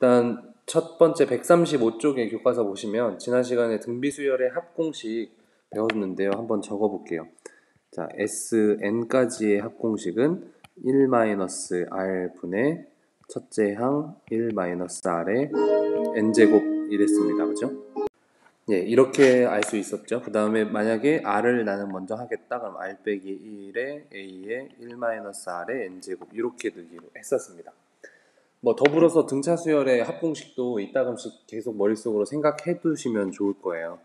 일단 첫 번째 135쪽의 교과서 보시면 지난 시간에 등비수열의 합공식 배웠는데요. 한번 적어볼게요. 자, SN까지의 합공식은 1-R 분의 첫째 항 1-R의 N제곱 이랬습니다. 그죠? 예, 이렇게 알 수 있었죠. 그 다음에 만약에 R을 나는 먼저 하겠다. 그럼 R 빼기 1에 A의 1-R의 N제곱 이렇게 넣기로 했었습니다. 뭐 더불어서 등차 수열의 합공식도 이따금씩 계속 머릿속으로 생각해 두시면 좋을 거예요.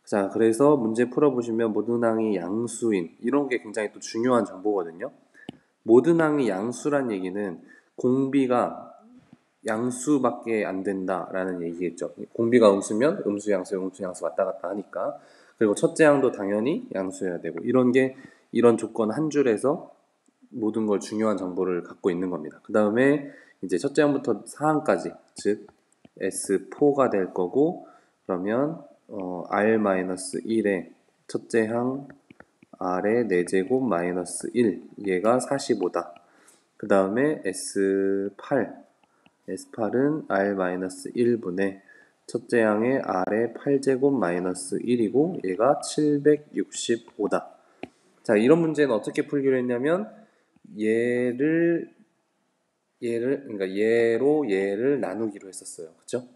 자, 그래서 문제 풀어보시면 모든 항이 양수인 이런 게 굉장히 또 중요한 정보거든요. 모든 항이 양수란 얘기는 공비가 양수밖에 안 된다라는 얘기겠죠. 공비가 음수면 음수 양수 왔다 갔다 하니까. 그리고 첫째 항도 당연히 양수여야 되고 이런 조건 한 줄에서 모든 걸 중요한 정보를 갖고 있는 겁니다. 그 다음에 이제 첫째 항부터 4항까지 즉 S4가 될 거고 그러면 R-1에 첫째 항 R의 4제곱 마이너스 1 얘가 45다. 그 다음에 S8은 R-1분의 첫째 항의 R의 8제곱 마이너스 1이고 얘가 765다. 자, 이런 문제는 어떻게 풀기로 했냐면 그러니까 얘를 나누기로 했었어요. 그죠?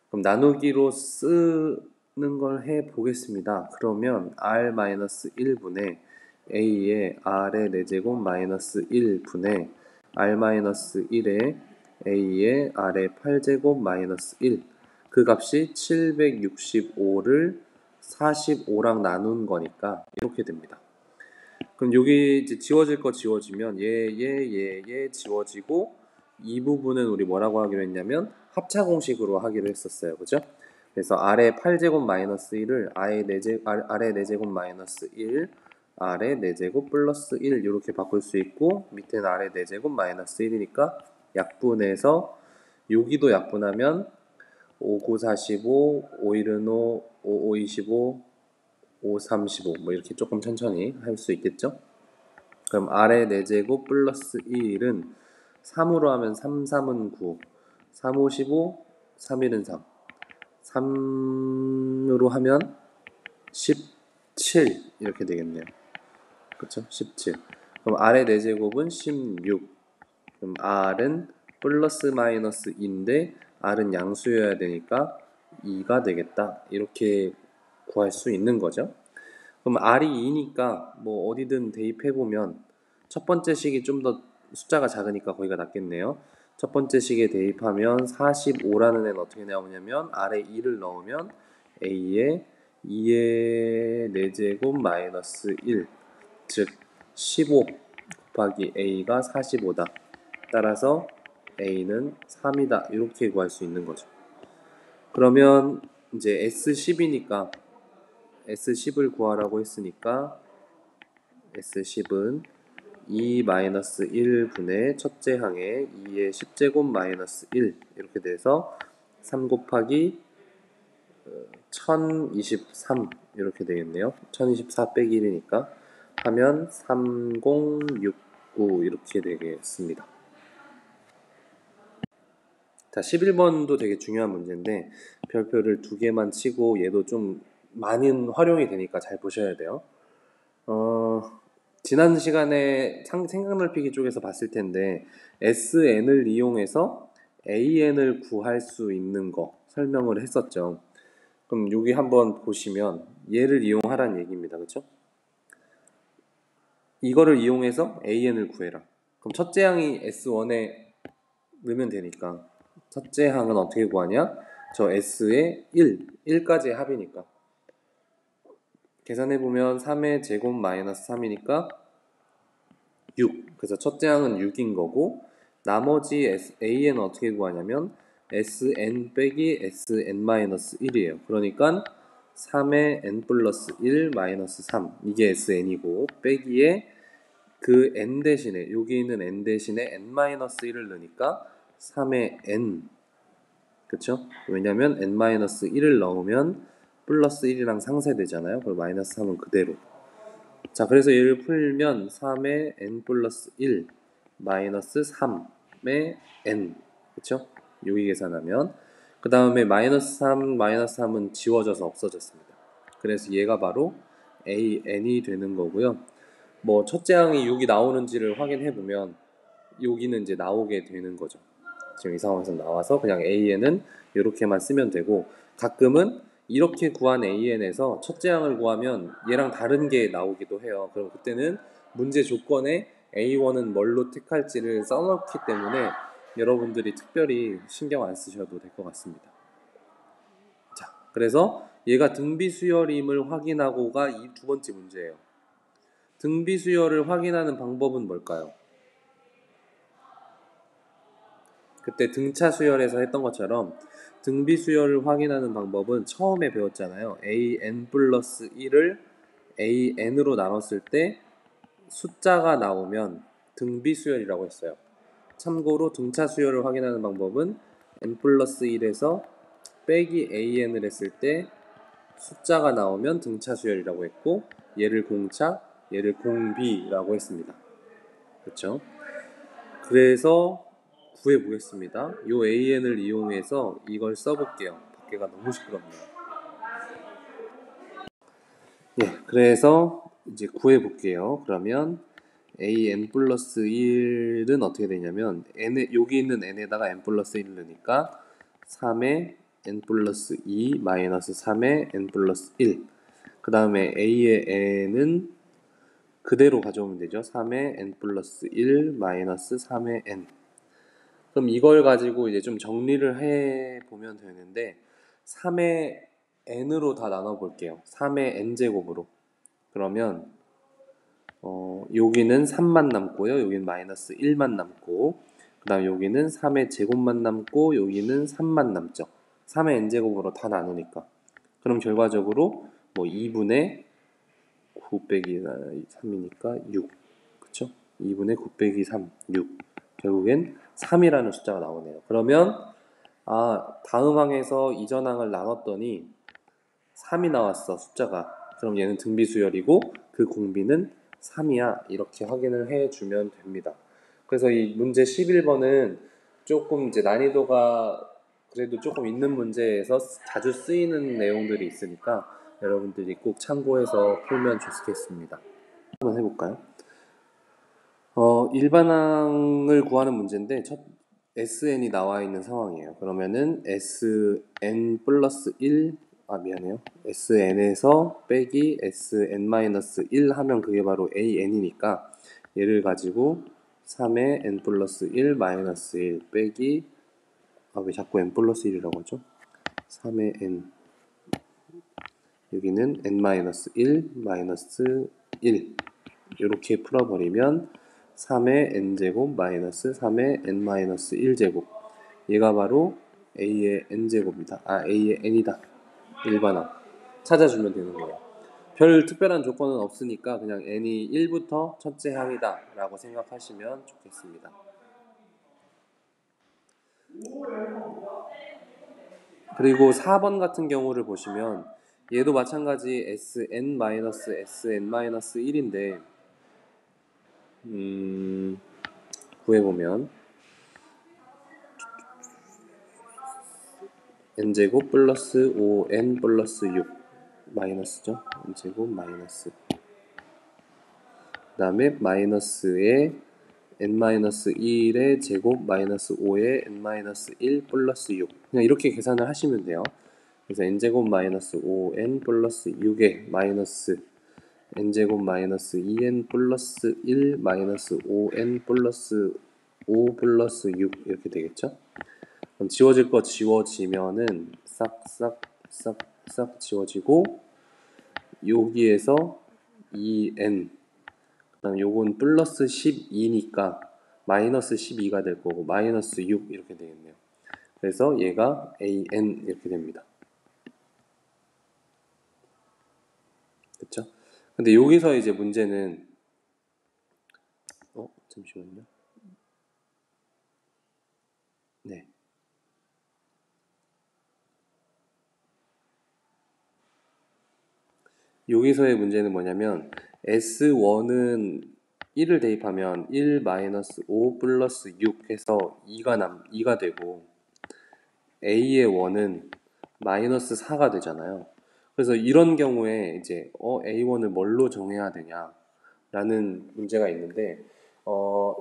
그럼 나누기로 쓰는 걸 해 보겠습니다. 그러면 R-1분의 A의 R의 4제곱 마이너스 1분의 R-1의 A의 R의 8제곱 마이너스 1 그 값이 765를 45랑 나눈 거니까 이렇게 됩니다. 그럼 여기 이제 지워질 거 지워지면 얘 지워지고 이 부분은 우리 뭐라고 하기로 했냐면 합차 공식으로 하기로 했었어요. 그죠? 그래서 R의 8제곱 마이너스 1을 R의 4제곱 마이너스 1 R의 4제곱 플러스 1 이렇게 바꿀 수 있고 밑에는 R의 4제곱 마이너스 1이니까 약분해서 여기도 약분하면 5, 9, 45, 5, 1은 5, 5, 5, 25 5, 35 뭐 이렇게 조금 천천히 할 수 있겠죠? 그럼 R의 4제곱 플러스 1은 3으로 하면 3, 3은 9 3, 5, 15 3, 1은 3 3으로 하면 17 이렇게 되겠네요. 그쵸? 17 그럼 R의 4제곱은 16 그럼 R은 플러스 마이너스 2인데 R은 양수여야 되니까 2가 되겠다. 이렇게 구할 수 있는 거죠. 그럼 R이 2니까 뭐 어디든 대입해보면 첫 번째 식이 좀 더 숫자가 작으니까 거기가 낫겠네요. 첫 번째 식에 대입하면 45라는 애는 어떻게 나오냐면 R에 2를 넣으면 A에 2의 4제곱 마이너스 1 즉 15 곱하기 A가 45다. 따라서 A는 3이다. 이렇게 구할 수 있는 거죠. 그러면 이제 S10이니까 S10을 구하라고 했으니까 S10은 2-1분의 첫째 항에 2의 10제곱 마이너스 1 이렇게 돼서 3 곱하기 1023 이렇게 되겠네요. 1024 빼기 1이니까 하면 3069 이렇게 되겠습니다. 자, 11번도 되게 중요한 문제인데 별표를 2개만 치고 얘도 좀 많은 활용이 되니까 잘 보셔야 돼요. 지난 시간에 생각 넓히기 쪽에서 봤을 텐데 SN을 이용해서 AN을 구할 수 있는 거 설명을 했었죠. 그럼 여기 한번 보시면 얘를 이용하라는 얘기입니다. 그렇죠? 이거를 이용해서 AN을 구해라. 그럼 첫째 항이 S1에 넣으면 되니까 첫째 항은 어떻게 구하냐? 저 S의 1까지의 합이니까 계산해보면 3의 제곱 마이너스 3이니까 6 그래서 첫째 항은 6인 거고 나머지 AN은 어떻게 구하냐면 SN 빼기 SN-1이에요. 그러니까 3의 N 플러스 1 마이너스 3 이게 SN이고 빼기에 그 N 대신에 여기 있는 N 대신에 N-1을 넣으니까 3의 N 그쵸? 왜냐면 N-1을 넣으면 플러스 1이랑 상쇄되잖아요. 그리고 마이너스 3은 그대로. 자, 그래서 얘를 풀면 3의 N 플러스 1 마이너스 3의 N 그쵸? 여기 계산하면. 그 다음에 마이너스 3, 마이너스 3은 지워져서 없어졌습니다. 그래서 얘가 바로 AN이 되는 거고요. 뭐 첫째 항이 6이 나오는지를 확인해 보면 여기는 이제 나오게 되는 거죠. 지금 이 상황에서 나와서 그냥 AN은 이렇게만 쓰면 되고, 가끔은 이렇게 구한 AN에서 첫째 항을 구하면 얘랑 다른 게 나오기도 해요. 그럼 그때는 문제 조건에 A1은 뭘로 택할지를 써놓기 때문에 여러분들이 특별히 신경 안 쓰셔도 될 것 같습니다. 자, 그래서 얘가 등비수열임을 확인하고가 이 두 번째 문제예요. 등비수열을 확인하는 방법은 뭘까요? 그때 등차 수열에서 했던 것처럼 등비 수열을 확인하는 방법은 처음에 배웠잖아요. an 플러스 1을 an으로 나눴을 때 숫자가 나오면 등비 수열이라고 했어요. 참고로 등차 수열을 확인하는 방법은 n 플러스 1에서 빼기 an을 했을 때 숫자가 나오면 등차 수열이라고 했고, 얘를 공차, 얘를 공비라고 했습니다. 그렇죠? 그래서 구해보겠습니다. 요 AN을 이용해서 이걸 써볼게요. 밖에가 너무 시끄럽네요. 예, 그래서 이제 구해볼게요. 그러면 AN 플러스 1은 어떻게 되냐면 여기 있는 n에다가 n 플러스 1을 넣으니까 3에 n 플러스 2 마이너스 3에 n 플러스 1. 그 다음에 A의 n은 그대로 가져오면 되죠. 3에 n 플러스 1 마이너스 3에 n. 그럼 이걸 가지고 이제 좀 정리를 해 보면 되는데 3의 n으로 다 나눠 볼게요. 3의 n제곱으로. 그러면 여기는 3만 남고요. 여기는 마이너스 1만 남고, 그 다음 여기는 3의 제곱만 남고, 여기는 3만 남죠. 3의 n제곱으로 다 나누니까. 그럼 결과적으로 뭐 2분의 9 빼기 3이니까 6. 그쵸? 2분의 9 빼기 3, 6. 결국엔 3이라는 숫자가 나오네요. 그러면 다음 항에서 이전 항을 나눴더니 3이 나왔어, 숫자가. 그럼 얘는 등비수열이고 그 공비는 3이야. 이렇게 확인을 해주면 됩니다. 그래서 이 문제 11번은 조금 이제 난이도가 그래도 조금 있는 문제에서 자주 쓰이는 내용들이 있으니까 여러분들이 꼭 참고해서 풀면 좋겠습니다. 한번 해볼까요? 일반항을 구하는 문제인데 SN이 나와 있는 상황이에요. 그러면은 SN 플러스 1, 미안해요. SN에서 빼기 SN-1 하면 그게 바로 AN이니까 얘를 가지고 3의 N 플러스 1 마이너스 1 빼기 왜 자꾸 N 플러스 1이라고 하죠? 3의 N 여기는 N-1 마이너스 1 이렇게 풀어버리면 3의 n제곱 마이너스 3의 n-1제곱 얘가 바로 a의 n제곱이다. a의 n이다. 일반항 찾아주면 되는 거예요. 별 특별한 조건은 없으니까 그냥 n이 1부터 첫째 항이다 라고 생각하시면 좋겠습니다. 그리고 4번 같은 경우를 보시면 얘도 마찬가지 sn-sn-1인데 구해보면 n제곱 플러스 5n 플러스 6 마이너스죠. n제곱 마이너스 그 다음에 마이너스에 n-1의 제곱 마이너스 5의 n-1 플러스 6 그냥 이렇게 계산을 하시면 돼요. 그래서 n제곱 마이너스 5n 플러스 6의 마이너스 n제곱 마이너스 2n 플러스 1 마이너스 5n 플러스 5 플러스 6 이렇게 되겠죠. 그럼 지워질 거 지워지면은 싹 지워지고 여기에서 2n 그다음 요건 플러스 12니까 마이너스 12가 될 거고 마이너스 6 이렇게 되겠네요. 그래서 얘가 an 이렇게 됩니다. 그쵸? 근데 여기서 이제 문제는 잠시만요. 네. 여기서의 문제는 뭐냐면 S1은 1을 대입하면 1 마이너스 5 플러스 6 해서 2가 되고 a의 원은 마이너스 4가 되잖아요. 그래서 이런 경우에 이제 a1을 뭘로 정해야 되냐 라는 문제가 있는데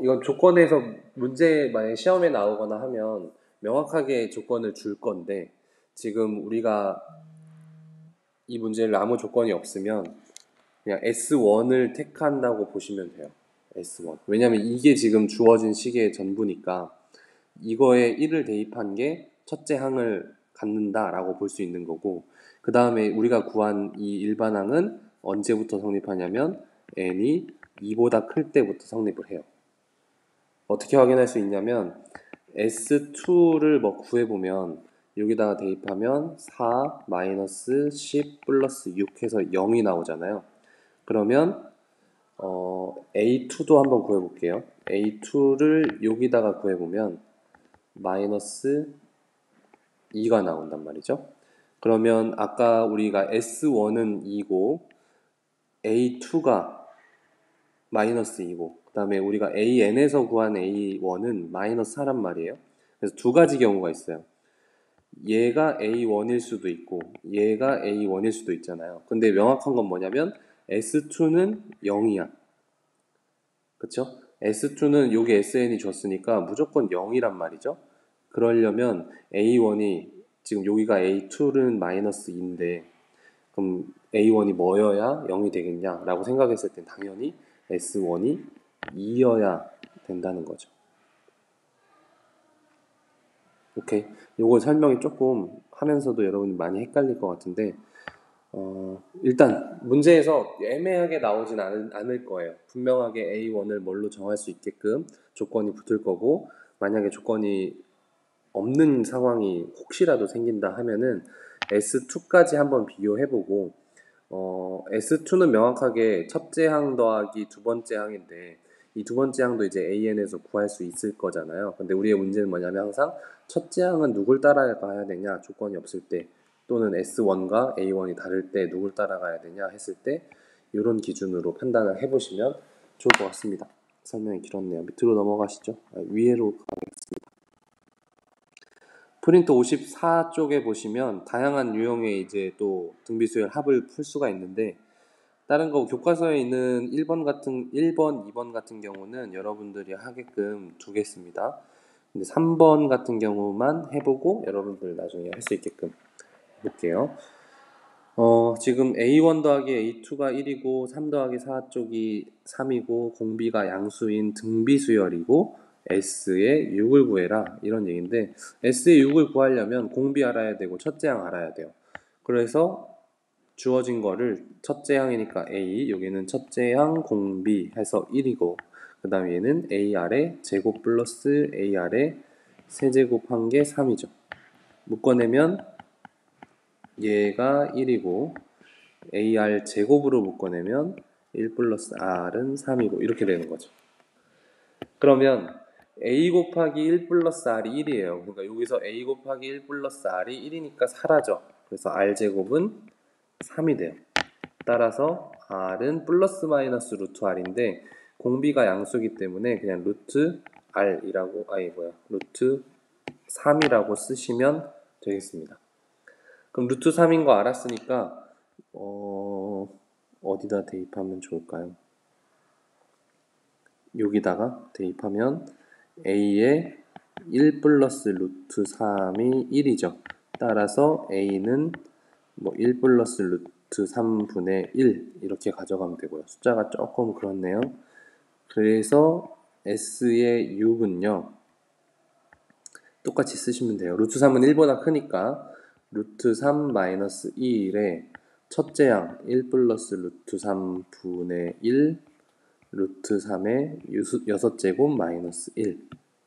이건 조건에서 문제 만약에 시험에 나오거나 하면 명확하게 조건을 줄 건데 지금 우리가 이 문제를 아무 조건이 없으면 그냥 S1을 택한다고 보시면 돼요. S1. 왜냐면 이게 지금 주어진 식의 전부니까 이거에 1을 대입한 게 첫째 항을 갖는다라고 볼 수 있는 거고 그 다음에 우리가 구한 이 일반항은 언제부터 성립하냐면 n이 2보다 클 때부터 성립을 해요. 어떻게 확인할 수 있냐면 S2를 뭐 구해보면 여기다가 대입하면 4 마이너스 10 플러스 6 해서 0이 나오잖아요. 그러면 A2도 한번 구해볼게요. A2를 여기다가 구해보면 마이너스 2가 나온단 말이죠. 그러면 아까 우리가 S1은 2고 A2가 마이너스 2고 그 다음에 우리가 AN에서 구한 A1은 마이너스 4란 말이에요. 그래서 두 가지 경우가 있어요. 얘가 A1일 수도 있고 얘가 A1일 수도 있잖아요. 근데 명확한 건 뭐냐면 S2는 0이야. 그쵸? S2는 여기 SN이 줬으니까 무조건 0이란 말이죠. 그러려면 A1이 지금 여기가 A2는 마이너스 2인데 그럼 A1이 뭐여야 0이 되겠냐 라고 생각했을 땐 당연히 S1이 2여야 된다는 거죠. 오케이. 요거 설명이 조금 하면서도 여러분이 많이 헷갈릴 것 같은데 일단 문제에서 애매하게 나오진 않을 거예요. 분명하게 A1을 뭘로 정할 수 있게끔 조건이 붙을 거고 만약에 조건이 없는 상황이 혹시라도 생긴다 하면은 S2까지 한번 비교해보고 S2는 명확하게 첫째 항 더하기 두 번째 항인데 이 두 번째 항도 이제 AN에서 구할 수 있을 거잖아요. 근데 우리의 문제는 뭐냐면 항상 첫째 항은 누굴 따라가야 되냐 조건이 없을 때 또는 S1과 A1이 다를 때 누굴 따라가야 되냐 했을 때 이런 기준으로 판단을 해보시면 좋을 것 같습니다. 설명이 길었네요. 밑으로 넘어가시죠. 위로 가겠습니다. 프린트 54쪽에 보시면 다양한 유형의 이제 또 등비수열 합을 풀 수가 있는데 다른 거 교과서에 있는 1번, 2번 같은 경우는 여러분들이 하게끔 두겠습니다. 근데 3번 같은 경우만 해보고 여러분들 나중에 할 수 있게끔 볼게요. 지금 A1 더하기 A2가 1이고 3 더하기 4 쪽이 3이고 공비가 양수인 등비수열이고 S의 6을 구해라 이런 얘기인데 S의 6을 구하려면 공비 알아야 되고 첫째 항 알아야 돼요. 그래서 주어진 거를 첫째 항이니까 A, 여기는 첫째 항 공비 해서 1이고 그 다음에 얘는 AR의 제곱 플러스 AR의 세제곱한 게 3이죠. 묶어내면 얘가 1이고 AR 제곱으로 묶어내면 1 플러스 R은 3이고 이렇게 되는 거죠. 그러면 A 곱하기 1 플러스 R이 1이에요. 그러니까 여기서 A 곱하기 1 플러스 R이 1이니까 사라져. 그래서 R 제곱은 3이 돼요. 따라서 R은 플러스 마이너스 루트 R인데 공비가 양수기 때문에 그냥 루트 R이라고 루트 3이라고 쓰시면 되겠습니다. 그럼 루트 3인 거 알았으니까 어디다 대입하면 좋을까요? 여기다가 대입하면 A의 1 플러스 루트 3이 1이죠. 따라서 A는 1 플러스 루트 3분의 1 이렇게 가져가면 되고요. 숫자가 조금 그렇네요. 그래서 S의 6은요. 똑같이 쓰시면 돼요. 루트 3은 1보다 크니까 루트 3 마이너스 2의 첫째 항 1 플러스 루트 3분의 1 루트 3의 6제곱 마이너스 1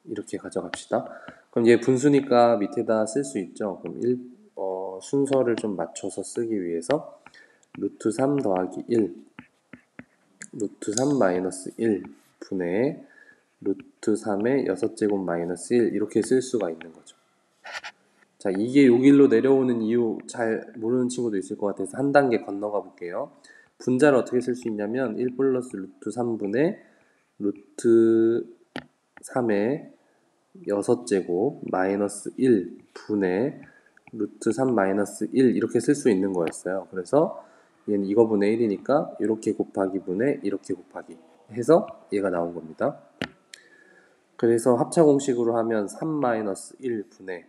이렇게 가져갑시다. 그럼 얘 분수니까 밑에다 쓸 수 있죠. 그럼 순서를 좀 맞춰서 쓰기 위해서 루트 3 더하기 1 루트 3 마이너스 1 분의 루트 3의 6제곱 마이너스 1 이렇게 쓸 수가 있는 거죠. 자, 이게 여기로 내려오는 이유 잘 모르는 친구도 있을 것 같아서 한 단계 건너가 볼게요. 분자를 어떻게 쓸 수 있냐면 1 플러스 루트 3분의 루트 3의 6제곱 마이너스 1 분의 루트 3 마이너스 1 이렇게 쓸 수 있는 거였어요. 그래서 얘는 이거분의 1이니까 이렇게 곱하기 분의 이렇게 곱하기 해서 얘가 나온 겁니다. 그래서 합차 공식으로 하면 3 마이너스 1 분의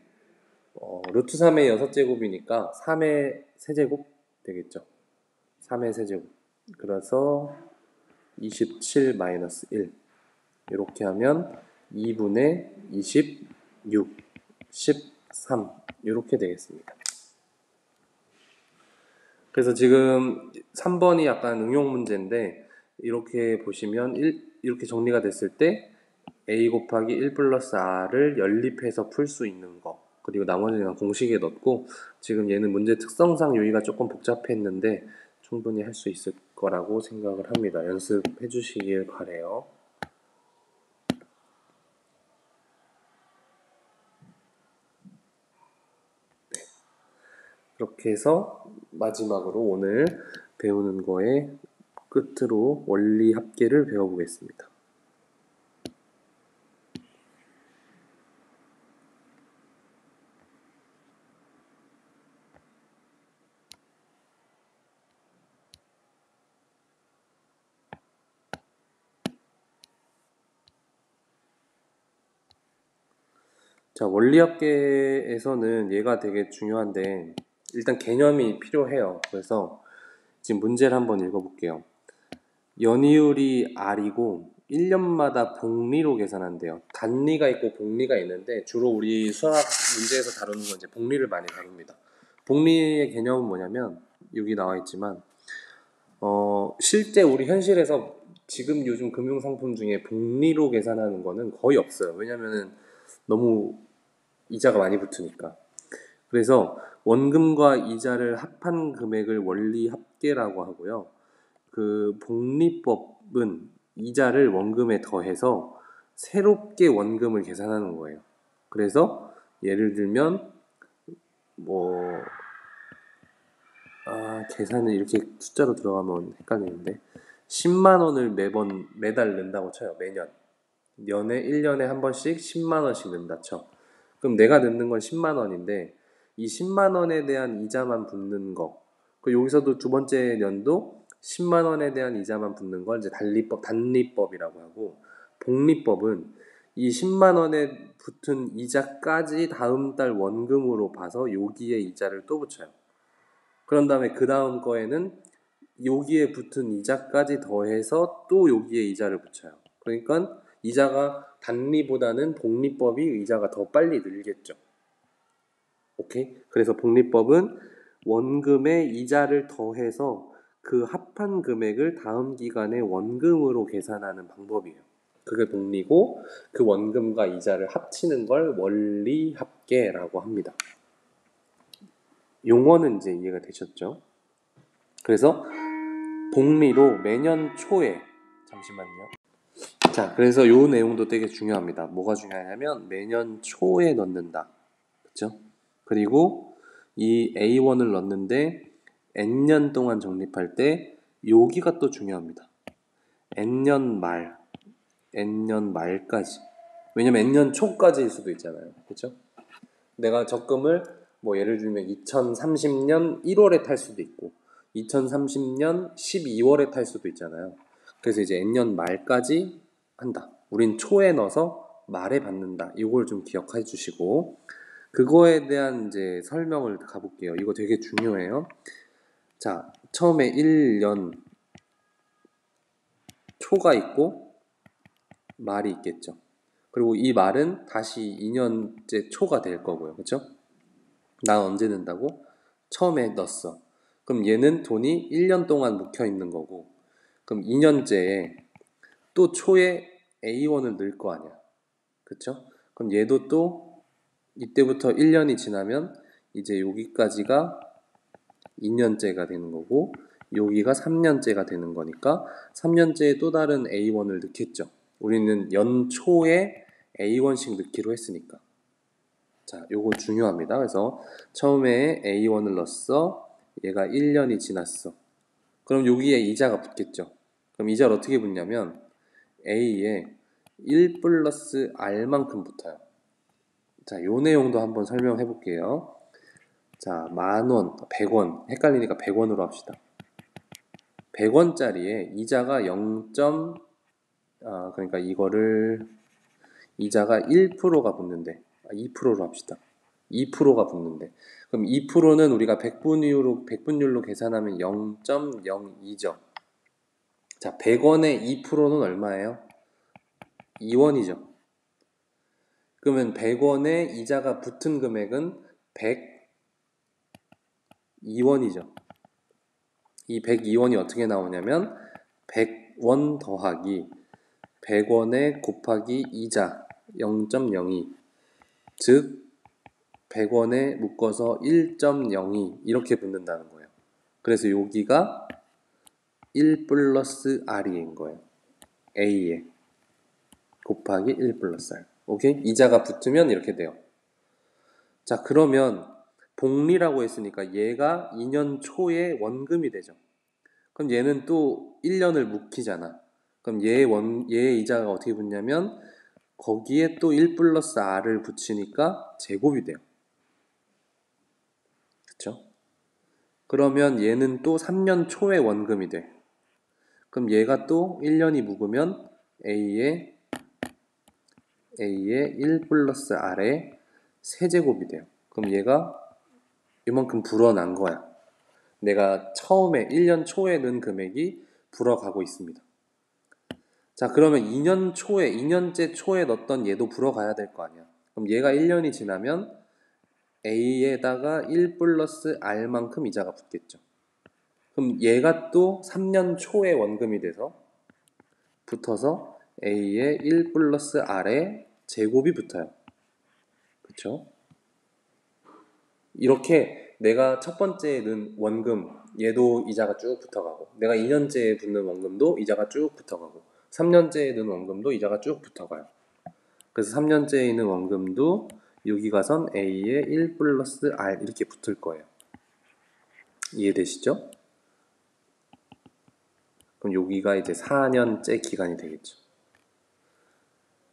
루트 3의 6제곱이니까 3의 세제곱 되겠죠. 3의 세제곱. 그래서 27 마이너스 1 이렇게 하면 2분의 26 13 이렇게 되겠습니다. 그래서 지금 3번이 약간 응용 문제인데 이렇게 보시면 이렇게 정리가 됐을 때 a 곱하기 1 플러스 r을 연립해서 풀 수 있는 거 그리고 나머지는 공식에 넣고 지금 얘는 문제 특성상 여기가 조금 복잡했는데 충분히 할 수 있을 거라고 생각을 합니다. 연습해 주시길 바래요. 그렇게 해서 마지막으로 오늘 배우는 거의 끝으로 원리 합계를 배워보겠습니다. 자, 원리 합계에서는 얘가 되게 중요한데 일단 개념이 필요해요. 그래서 지금 문제를 한번 읽어볼게요. 연이율이 R이고 1년마다 복리로 계산한대요. 단리가 있고 복리가 있는데 주로 우리 수학 문제에서 다루는 건 이제 복리를 많이 다룹니다. 복리의 개념은 뭐냐면 여기 나와 있지만 실제 우리 현실에서 지금 요즘 금융상품 중에 복리로 계산하는 거는 거의 없어요. 왜냐면은 너무 이자가 많이 붙으니까. 그래서 원금과 이자를 합한 금액을 원리 합계라고 하고요. 그 복리법은 이자를 원금에 더해서 새롭게 원금을 계산하는 거예요. 그래서 예를 들면 계산을 이렇게 숫자로 들어가면 헷갈리는데 10만 원을 매달 낸다고 쳐요. 매년 1년에 한 번씩 10만 원씩 낸다 쳐. 그럼 내가 넣는 건 10만 원인데 이 10만 원에 대한 이자만 붙는 거. 그 여기서도 두 번째 년도 10만 원에 대한 이자만 붙는 걸 이제 단리법이라고 하고 복리법은 이 10만 원에 붙은 이자까지 다음 달 원금으로 봐서 여기에 이자를 또 붙여요. 그런 다음에 그 다음 거에는 여기에 붙은 이자까지 더해서 또 여기에 이자를 붙여요. 그러니까 이자가 단리보다는 복리법이 이자가 더 빨리 늘겠죠. 오케이? 그래서 복리법은 원금에 이자를 더해서 그 합한 금액을 다음 기간에 원금으로 계산하는 방법이에요. 그게 복리고 그 원금과 이자를 합치는 걸 원리 합계라고 합니다. 용어는 이제 이해가 되셨죠? 그래서 복리로 매년 초에 잠시만요. 자, 그래서 요 내용도 되게 중요합니다. 뭐가 중요하냐면 매년 초에 넣는다. 그렇죠? 그리고 이 A1을 넣는데 N년 동안 적립할 때 여기가 또 중요합니다. N년 말까지. 왜냐면 N년 초까지일 수도 있잖아요. 그렇죠? 내가 적금을 예를 들면 2030년 1월에 탈 수도 있고 2030년 12월에 탈 수도 있잖아요. 그래서 이제 N년 말까지 한다. 우린 초에 넣어서 말에 받는다. 이걸 좀 기억해 주시고 그거에 대한 이제 설명을 가볼게요. 이거 되게 중요해요. 자, 처음에 1년 초가 있고 말이 있겠죠. 그리고 이 말은 다시 2년째 초가 될 거고요. 그렇죠? 난 언제 낸다고? 처음에 넣었어. 그럼 얘는 돈이 1년 동안 묵혀 있는 거고 그럼 2년째에 또 초에 A1을 넣을 거 아니야. 그쵸? 그럼 얘도 또 이때부터 1년이 지나면 이제 여기까지가 2년째가 되는 거고 여기가 3년째가 되는 거니까 3년째에 또 다른 A1을 넣겠죠. 우리는 연초에 A1씩 넣기로 했으니까. 자, 요거 중요합니다. 그래서 처음에 A1을 넣었어. 얘가 1년이 지났어. 그럼 여기에 이자가 붙겠죠. 그럼 이자를 어떻게 붙냐면 A에 1 플러스 R만큼 붙어요. 자, 요 내용도 한번 설명해 볼게요. 자, 10,000원, 100원. 헷갈리니까 100원으로 합시다. 100원짜리에 이자가 0. 그러니까 이거를 이자가 1%가 붙는데 2%로 합시다. 2%가 붙는데 그럼 2%는 우리가 백분율로 계산하면 0.02죠. 자, 100원에 2%는 얼마예요? 2원이죠. 그러면 100원에 이자가 붙은 금액은 102원이죠. 이 102원이 어떻게 나오냐면 100원 더하기 100원에 곱하기 이자 0.02, 즉 100원에 묶어서 1.02 이렇게 붙는다는 거예요. 그래서 여기가 1 플러스 R인 거예요. A에 곱하기 1 플러스 R. 오케이? 이자가 붙으면 이렇게 돼요. 자, 그러면 복리라고 했으니까 얘가 2년 초에 원금이 되죠. 그럼 얘는 또 1년을 묵히잖아. 그럼 얘의 이자가 어떻게 붙냐면 거기에 또 1 플러스 R을 붙이니까 제곱이 돼요. 그쵸? 그러면 얘는 또 3년 초에 원금이 돼. 그럼 얘가 또 1년이 묵으면 A에 1 플러스 R에 세제곱이 돼요. 그럼 얘가 이만큼 불어난 거야. 내가 처음에 1년 초에 넣은 금액이 불어가고 있습니다. 자, 그러면 2년째 초에 넣었던 얘도 불어가야 될 거 아니야. 그럼 얘가 1년이 지나면 A에다가 1 플러스 R만큼 이자가 붙겠죠. 그럼 얘가 또 3년 초에 원금이 돼서 붙어서 A에 1 플러스 R에 제곱이 붙어요. 그쵸? 이렇게 내가 첫 번째에 넣은 원금, 얘도 이자가 쭉 붙어가고, 내가 2년째에 붙는 원금도 이자가 쭉 붙어가고, 3년째에 넣은 원금도 이자가 쭉 붙어가요. 그래서 3년째에 있는 원금도 여기 가선 A에 1 플러스 R 이렇게 붙을 거예요. 이해되시죠? 그럼 여기가 이제 4년째 기간이 되겠죠.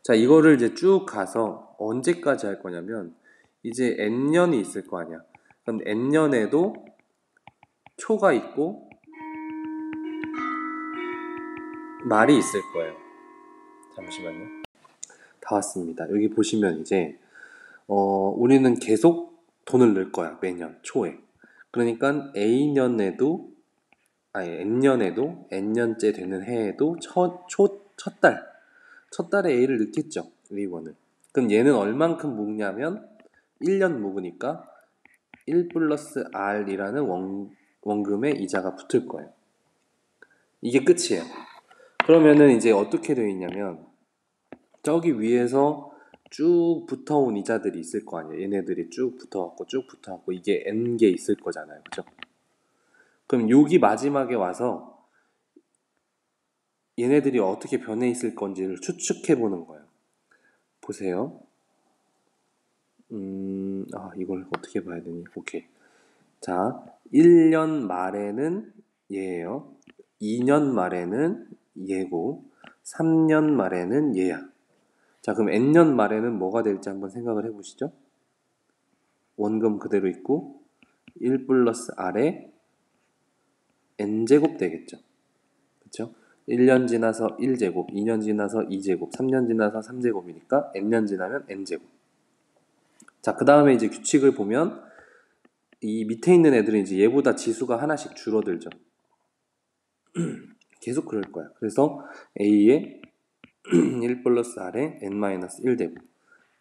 자, 이거를 이제 쭉 가서 언제까지 할 거냐면 이제 N년이 있을 거 아니야. 그럼 N년에도 초가 있고 말이 있을 거예요. 잠시만요. 다 왔습니다. 여기 보시면 이제 우리는 계속 돈을 넣을 거야. 매년 초에. 그러니까 N년에도 N년째 되는 해에도 첫 달에 A를 넣겠죠. A1을. 그럼 얘는 얼만큼 묵냐면 1년 묵으니까 1 플러스 R이라는 원금의 이자가 붙을 거예요. 이게 끝이에요. 그러면은 이제 어떻게 되어 있냐면 저기 위에서 쭉 붙어온 이자들이 있을 거 아니에요. 얘네들이 쭉 붙어갖고 이게 N개 있을 거잖아요. 그죠? 그럼 여기 마지막에 와서 얘네들이 어떻게 변해 있을 건지를 추측해 보는 거예요. 보세요. 이걸 어떻게 봐야 되니? 오케이. 자, 1년 말에는 얘예요. 2년 말에는 얘고 3년 말에는 얘야. 자, 그럼 N년 말에는 뭐가 될지 한번 생각을 해보시죠. 원금 그대로 있고 1 플러스 R에 N제곱 되겠죠. 그렇죠? 1년 지나서 1제곱, 2년 지나서 2제곱, 3년 지나서 3제곱이니까 N년 지나면 N제곱. 자, 그 다음에 이제 규칙을 보면 이 밑에 있는 애들은 이제 얘보다 지수가 하나씩 줄어들죠. 계속 그럴 거야. 그래서 A에 1 플러스 R에 N-1 되고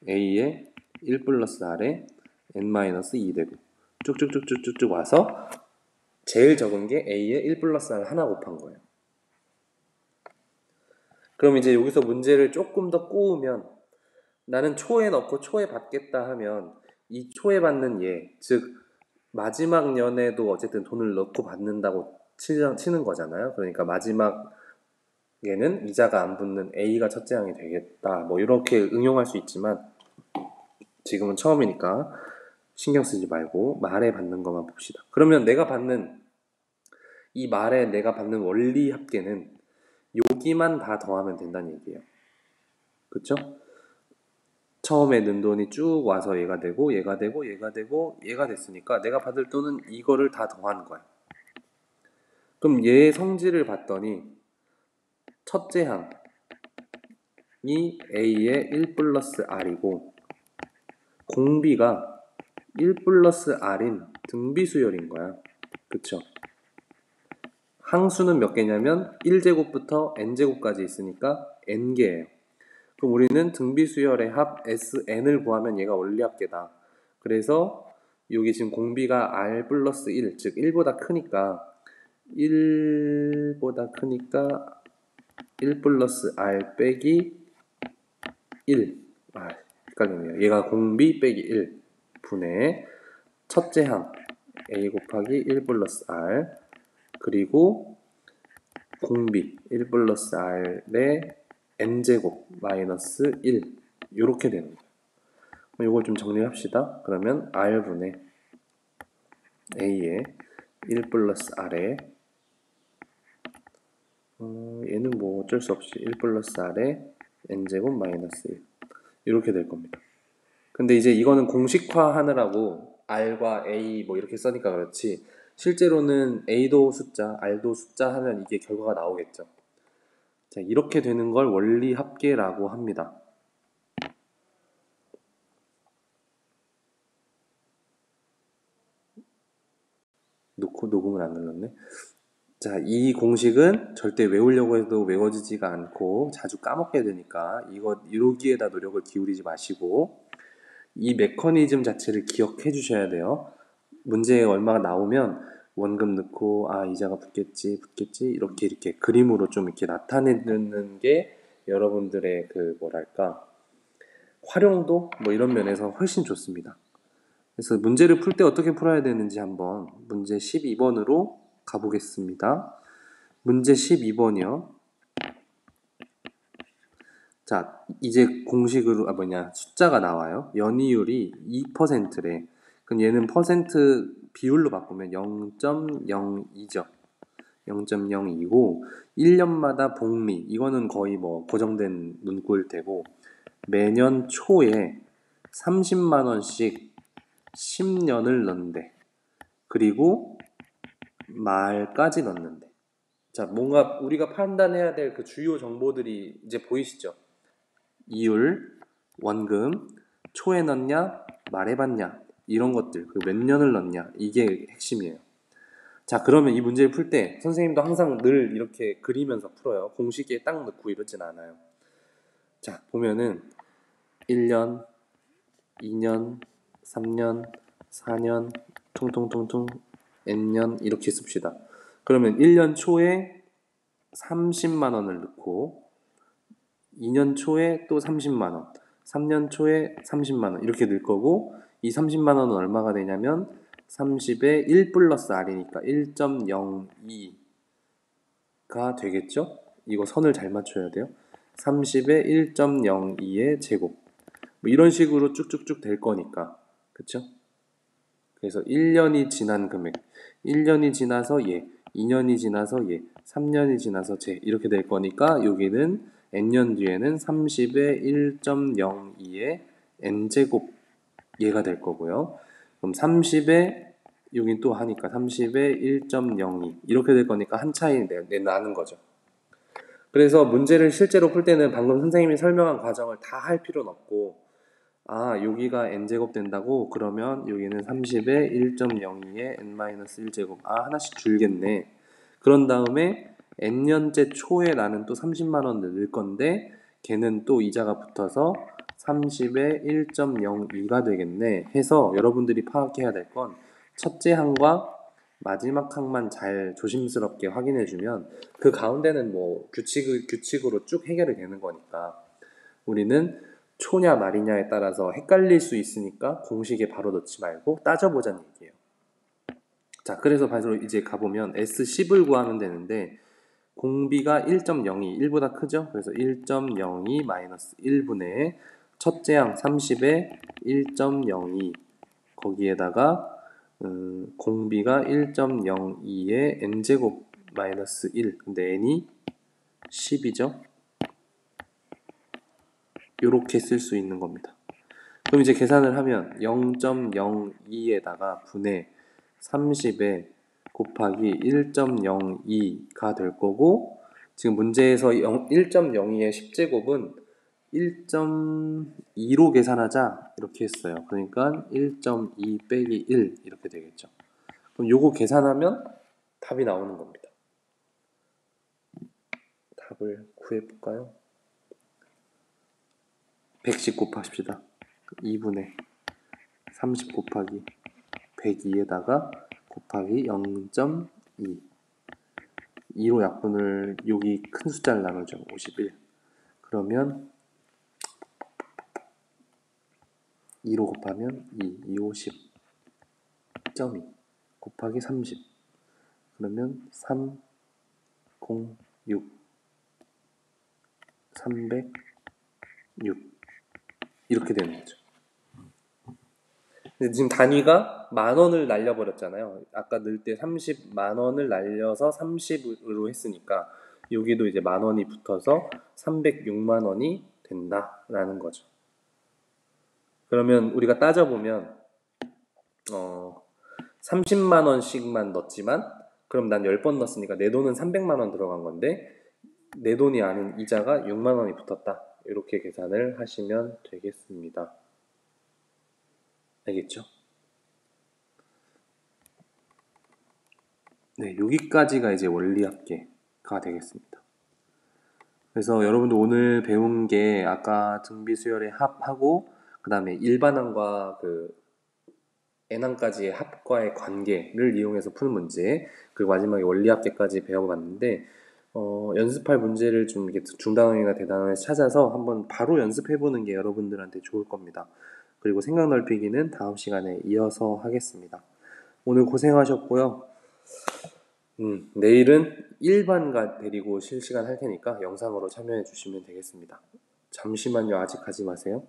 A에 1 플러스 R에 N-2 되고 쭉쭉쭉쭉쭉 와서 제일 적은 게 A에 1 플러스 R 하나 곱한 거예요. 그럼 이제 여기서 문제를 조금 더 꼬우면 나는 초에 넣고 초에 받겠다 하면 이 초에 받는 얘, 즉 마지막 년에도 어쨌든 돈을 넣고 받는다고 치는 거잖아요. 그러니까 마지막에는 이자가 안 붙는 A가 첫째 항이 되겠다. 뭐 이렇게 응용할 수 있지만 지금은 처음이니까 신경 쓰지 말고 말에 받는 것만 봅시다. 그러면 이 말에 내가 받는 원리 합계는 여기만 다 더하면 된다는 얘기예요. 그쵸? 처음에 넣은 돈이 쭉 와서 얘가 되고 얘가 되고 얘가 되고 얘가 됐으니까 내가 받을 돈은 이거를 다 더하는 거야. 그럼 얘의 성질을 봤더니 첫째 항이 A의 1 플러스 R이고 공비가 1 플러스 R인 등비수열인 거야. 그쵸? 항수는 몇 개냐면 1제곱부터 n제곱까지 있으니까 n개예요. 그럼 우리는 등비수열의 합 Sn을 구하면 얘가 원리합계다. 그래서 여기 지금 공비가 R 플러스 1, 즉 1보다 크니까 1보다 크니까 1 플러스 R 빼기 1. 헷갈리네요. 얘가 공비 빼기 1 분의 첫째 항 A 곱하기 1 플러스 R 그리고 공비 1 플러스 R의 n제곱 마이너스 1 이렇게 되는 거예요. 그럼 이걸 좀 정리합시다. 그러면 R분의 A의 1 플러스 R의 얘는 뭐 어쩔 수 없이 1 플러스 R의 n제곱 마이너스 1 이렇게 될 겁니다. 근데 이제 이거는 공식화 하느라고 R과 A 뭐 이렇게 써니까 그렇지 실제로는 A도 숫자, R도 숫자 하면 이게 결과가 나오겠죠. 자, 이렇게 되는 걸 원리합계라고 합니다. 녹음을 안 눌렀네. 자, 이 공식은 절대 외우려고 해도 외워지지가 않고 자주 까먹게 되니까 여기에다 노력을 기울이지 마시고 이 메커니즘 자체를 기억해 주셔야 돼요. 문제에 얼마가 나오면 원금 넣고 이자가 붙겠지 이렇게 그림으로 좀 이렇게 나타내는 게 여러분들의 그 뭐랄까 활용도 뭐 이런 면에서 훨씬 좋습니다. 그래서 문제를 풀 때 어떻게 풀어야 되는지 한번 문제 12번으로 가보겠습니다. 문제 12번이요. 자, 이제 공식으로 숫자가 나와요. 연이율이 2%래. 그럼 얘는 퍼센트 비율로 바꾸면 0.02죠. 0.02고 1년마다 복리 이거는 거의 뭐 고정된 문구일 테고 매년 초에 30만 원씩 10년을 넣는데 그리고 말까지 넣는데 자 뭔가 우리가 판단해야 될 그 주요 정보들이 이제 보이시죠? 이율, 원금, 초에 넣냐, 말에 받냐 이런 것들 그 몇 년을 넣냐 이게 핵심이에요. 자 그러면 이 문제를 풀 때 선생님도 항상 늘 이렇게 그리면서 풀어요. 공식에 딱 넣고 이러진 않아요. 자 보면은 1년, 2년, 3년, 4년, 퉁퉁퉁퉁 n년 이렇게 씁시다. 그러면 1년 초에 30만 원을 넣고 2년 초에 또 30만 원, 3년 초에 30만 원 이렇게 넣을 거고 이 30만 원은 얼마가 되냐면 30에 1 플러스 R이니까 1.02가 되겠죠? 이거 선을 잘 맞춰야 돼요. 30에 1.02의 제곱 뭐 이런 식으로 쭉쭉쭉 될 거니까 그쵸? 그래서 1년이 지난 금액 1년이 지나서 얘 2년이 지나서 얘 3년이 지나서 쟤 이렇게 될 거니까 여기는 n년 뒤에는 30의 1.02의 n제곱 얘가 될 거고요. 그럼 30의 여긴 또 하니까 30의 1.02 이렇게 될 거니까 한 차이 나는 거죠. 그래서 문제를 실제로 풀 때는 방금 선생님이 설명한 과정을 다 할 필요는 없고 여기가 n제곱 된다고 그러면 여기는 30에 1.02에 n-1제곱 하나씩 줄겠네. 그런 다음에 n년째 초에 나는 또 30만 원 넣을 건데 걔는 또 이자가 붙어서 30에 1.02가 되겠네 해서 여러분들이 파악해야 될 건 첫째 항과 마지막 항만 잘 조심스럽게 확인해주면 그 가운데는 뭐 규칙으로 쭉 해결이 되는 거니까 우리는 초냐 말이냐에 따라서 헷갈릴 수 있으니까 공식에 바로 넣지 말고 따져보자는 얘기예요. 자, 그래서 바로 이제 가보면 S10을 구하면 되는데 공비가 1.02, 1보다 크죠? 그래서 1.02 마이너스 1분의 첫째 항 30에 1.02 거기에다가 공비가 1.02에 n제곱 마이너스 1 근데 n이 10이죠? 요렇게 쓸 수 있는 겁니다. 그럼 이제 계산을 하면 0.02에다가 분의 30에 곱하기 1.02가 될 거고, 지금 문제에서 1.02의 10제곱은 1.2로 계산하자 이렇게 했어요. 그러니까 1.2 빼기 1 이렇게 되겠죠. 그럼 요거 계산하면 답이 나오는 겁니다. 답을 구해볼까요? 110 곱합시다. 2분의 30 곱하기 102에다가 곱하기 0.2 2로 약분을 여기 큰 숫자를 나누죠. 51. 그러면 2로 곱하면 2 50.2 곱하기 30. 그러면 306 306 이렇게 되는 거죠. 근데 지금 단위가 10,000원을 날려버렸잖아요. 아까 넣을 때 30만원을 날려서 30으로 했으니까 여기도 이제 10,000원이 붙어서 306만원이 된다라는 거죠. 그러면 우리가 따져보면 30만원씩만 넣었지만 그럼 난 10번 넣었으니까 내 돈은 300만원 들어간 건데 내 돈이 아닌 이자가 6만원이 붙었다. 이렇게 계산을 하시면 되겠습니다. 알겠죠? 네, 여기까지가 이제 원리합계가 되겠습니다. 그래서 여러분들 오늘 배운 게 아까 등비수열의 합하고 그 다음에 일반항과 그 n항까지의 합과의 관계를 이용해서 푸는 문제, 그리고 마지막에 원리합계까지 배워봤는데 연습할 문제를 좀 이렇게 중단항이나 대단항에서 찾아서 한번 바로 연습해보는 게 여러분들한테 좋을 겁니다. 그리고 생각 넓히기는 다음 시간에 이어서 하겠습니다. 오늘 고생하셨고요. 내일은 일반가 데리고 실시간 할 테니까 영상으로 참여해 주시면 되겠습니다. 잠시만요. 아직 가지 마세요.